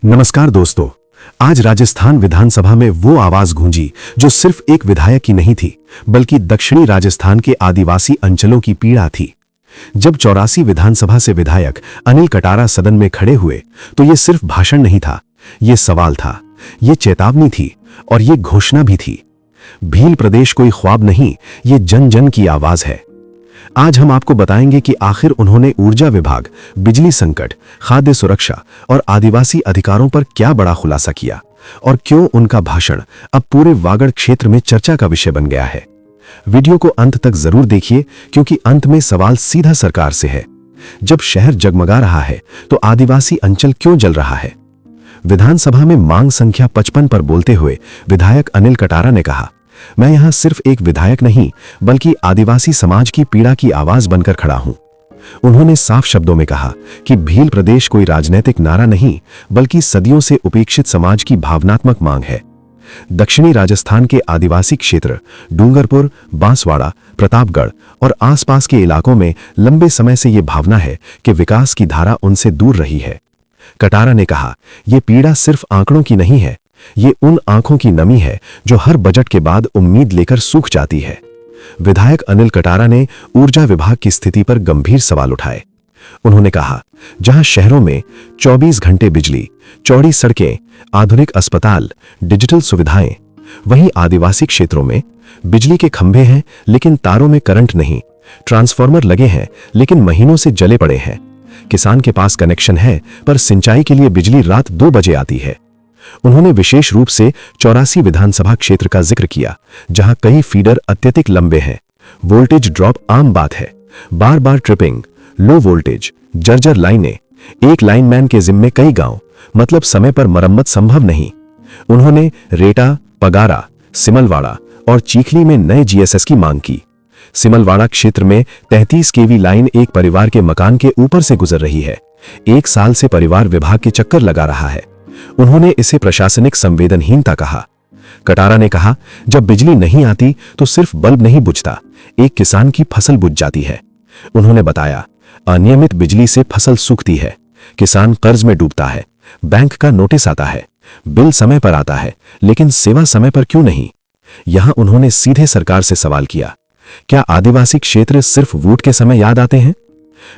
नमस्कार दोस्तों। आज राजस्थान विधानसभा में वो आवाज गूंजी जो सिर्फ एक विधायक की नहीं थी, बल्कि दक्षिणी राजस्थान के आदिवासी अंचलों की पीड़ा थी। जब 84 विधानसभा से विधायक अनिल कटारा सदन में खड़े हुए तो ये सिर्फ भाषण नहीं था, ये सवाल था, ये चेतावनी थी और ये घोषणा भी थी। भील प्रदेश कोई ख्वाब नहीं, ये जन जन की आवाज है। आज हम आपको बताएंगे कि आखिर उन्होंने ऊर्जा विभाग, बिजली संकट, खाद्य सुरक्षा और आदिवासी अधिकारों पर क्या बड़ा खुलासा किया और क्यों उनका भाषण अब पूरे वागड़ क्षेत्र में चर्चा का विषय बन गया है। वीडियो को अंत तक जरूर देखिए, क्योंकि अंत में सवाल सीधा सरकार से है। जब शहर जगमगा रहा है तो आदिवासी अंचल क्यों जल रहा है? विधानसभा में मांग संख्या 55 पर बोलते हुए विधायक अनिल कटारा ने कहा, मैं यहां सिर्फ एक विधायक नहीं, बल्कि आदिवासी समाज की पीड़ा की आवाज बनकर खड़ा हूं। उन्होंने साफ शब्दों में कहा कि भील प्रदेश कोई राजनीतिक नारा नहीं, बल्कि सदियों से उपेक्षित समाज की भावनात्मक मांग है। दक्षिणी राजस्थान के आदिवासी क्षेत्र डूंगरपुर, बांसवाड़ा, प्रतापगढ़ और आसपास के इलाकों में लंबे समय से ये भावना है कि विकास की धारा उनसे दूर रही है। कटारा ने कहा, यह पीड़ा सिर्फ आंकड़ों की नहीं है, ये उन आंखों की नमी है जो हर बजट के बाद उम्मीद लेकर सूख जाती है। विधायक अनिल कटारा ने ऊर्जा विभाग की स्थिति पर गंभीर सवाल उठाए। उन्होंने कहा, जहां शहरों में 24 घंटे बिजली, चौड़ी सड़कें, आधुनिक अस्पताल, डिजिटल सुविधाएं, वहीं आदिवासी क्षेत्रों में बिजली के खंभे हैं लेकिन तारों में करंट नहीं, ट्रांसफार्मर लगे हैं लेकिन महीनों से जले पड़े हैं। किसान के पास कनेक्शन है पर सिंचाई के लिए बिजली रात 2 बजे आती है। उन्होंने विशेष रूप से 84 विधानसभा क्षेत्र का जिक्र किया, जहां कई फीडर अत्यधिक लंबे हैं, वोल्टेज ड्रॉप आम बात है, बार बार ट्रिपिंग, लो वोल्टेज, जर्जर लाइनें, एक लाइनमैन के जिम्मे कई गांव, मतलब समय पर मरम्मत संभव नहीं। उन्होंने रेटा, पगारा, सिमलवाड़ा और चीखली में नए जीएसएस की मांग की। सिमलवाड़ा क्षेत्र में 33 केवी लाइन एक परिवार के मकान के ऊपर से गुजर रही है। 1 साल से परिवार विभाग के चक्कर लगा रहा है। उन्होंने इसे प्रशासनिक संवेदनहीनता कहा। कटारा ने कहा, जब बिजली नहीं आती तो सिर्फ बल्ब नहीं बुझता, एक किसान की फसल बुझ जाती है। उन्होंने बताया, अनियमित बिजली से फसल सूखती है, किसान कर्ज में डूबता है, बैंक का नोटिस आता है, बिल समय पर आता है, लेकिन सेवा समय पर क्यों नहीं? यहां उन्होंने सीधे सरकार से सवाल किया, क्या आदिवासी क्षेत्र सिर्फ वोट के समय याद आते हैं?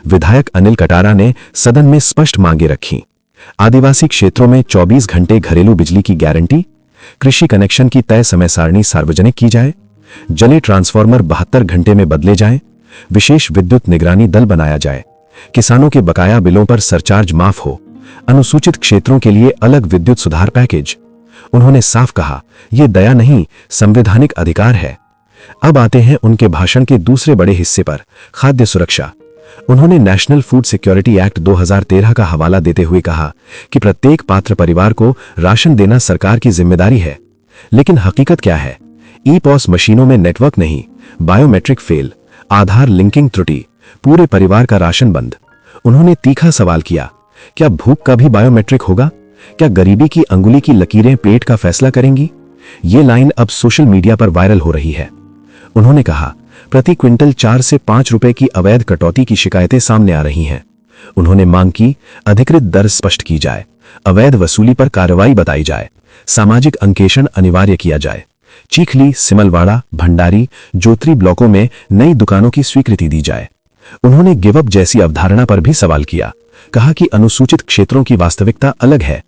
विधायक अनिल कटारा ने सदन में स्पष्ट मांगे रखी। आदिवासी क्षेत्रों में 24 घंटे घरेलू बिजली की गारंटी, कृषि कनेक्शन की तय समय सारणी सार्वजनिक की जाए, जले ट्रांसफार्मर 72 घंटे में बदले जाएं, विशेष विद्युत निगरानी दल बनाया जाए, किसानों के बकाया बिलों पर सरचार्ज माफ हो, अनुसूचित क्षेत्रों के लिए अलग विद्युत सुधार पैकेज। उन्होंने साफ कहा, यह दया नहीं, संवैधानिक अधिकार है। अब आते हैं उनके भाषण के दूसरे बड़े हिस्से पर, खाद्य सुरक्षा। उन्होंने नेशनल फूड सिक्योरिटी एक्ट 2013 का हवाला देते हुए कहा कि प्रत्येक पात्र परिवार को राशन देना सरकार की जिम्मेदारी है। लेकिन हकीकत क्या है? ई-पॉस मशीनों में नेटवर्क नहीं, बायोमेट्रिक फेल, आधार लिंकिंग त्रुटि, पूरे परिवार का राशन बंद। उन्होंने तीखा सवाल किया, क्या भूख का भी बायोमेट्रिक होगा? क्या गरीबी की अंगुली की लकीरें पेट का फैसला करेंगी? ये लाइन अब सोशल मीडिया पर वायरल हो रही है। उन्होंने कहा, प्रति क्विंटल 4 से 5 रुपए की अवैध कटौती की शिकायतें सामने आ रही हैं। उन्होंने मांग की, अधिकृत दर स्पष्ट की जाए, अवैध वसूली पर कार्रवाई बताई जाए, सामाजिक अंकेक्षण अनिवार्य किया जाए। चीखली, सिमलवाड़ा, भंडारी, जोत्री ब्लॉकों में नई दुकानों की स्वीकृति दी जाए। उन्होंने गिव अप जैसी अवधारणा पर भी सवाल किया, कहा कि अनुसूचित क्षेत्रों की वास्तविकता अलग है।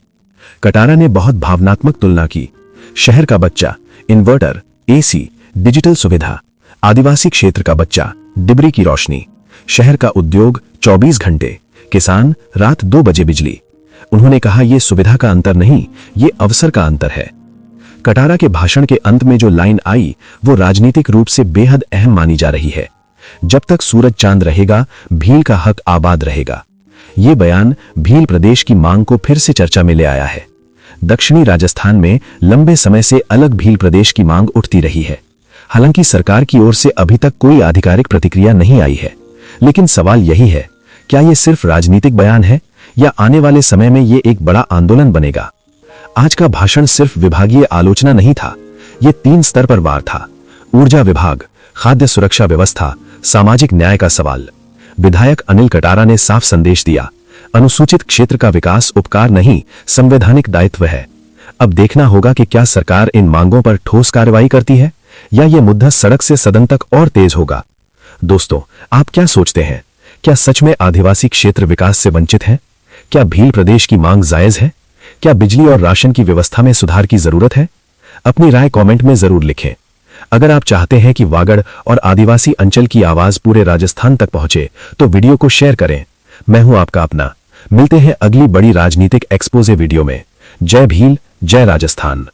कटारा ने बहुत भावनात्मक तुलना की, शहर का बच्चा इन्वर्टर, एसी, डिजिटल सुविधा, आदिवासी क्षेत्र का बच्चा डिबरी की रोशनी, शहर का उद्योग 24 घंटे, किसान रात 2 बजे बिजली। उन्होंने कहा, यह सुविधा का अंतर नहीं, ये अवसर का अंतर है। कटारा के भाषण के अंत में जो लाइन आई वो राजनीतिक रूप से बेहद अहम मानी जा रही है, जब तक सूरज चांद रहेगा, भील का हक आबाद रहेगा। ये बयान भील प्रदेश की मांग को फिर से चर्चा में ले आया है। दक्षिणी राजस्थान में लंबे समय से अलग भील प्रदेश की मांग उठती रही है। हालांकि सरकार की ओर से अभी तक कोई आधिकारिक प्रतिक्रिया नहीं आई है, लेकिन सवाल यही है, क्या यह सिर्फ राजनीतिक बयान है या आने वाले समय में यह एक बड़ा आंदोलन बनेगा? आज का भाषण सिर्फ विभागीय आलोचना नहीं था, यह 3 स्तर पर वार था। ऊर्जा विभाग, खाद्य सुरक्षा व्यवस्था, सामाजिक न्याय का सवाल। विधायक अनिल कटारा ने साफ संदेश दिया, अनुसूचित क्षेत्र का विकास उपकार नहीं, संवैधानिक दायित्व है। अब देखना होगा कि क्या सरकार इन मांगों पर ठोस कार्रवाई करती है या यह मुद्दा सड़क से सदन तक और तेज होगा। दोस्तों, आप क्या सोचते हैं? क्या सच में आदिवासी क्षेत्र विकास से वंचित हैं? क्या भील प्रदेश की मांग जायज है? क्या बिजली और राशन की व्यवस्था में सुधार की जरूरत है? अपनी राय कमेंट में जरूर लिखें। अगर आप चाहते हैं कि वागड़ और आदिवासी अंचल की आवाज पूरे राजस्थान तक पहुंचे तो वीडियो को शेयर करें। मैं हूं आपका अपना। मिलते हैं अगली बड़ी राजनीतिक एक्सपोजे वीडियो में। जय भील, जय राजस्थान।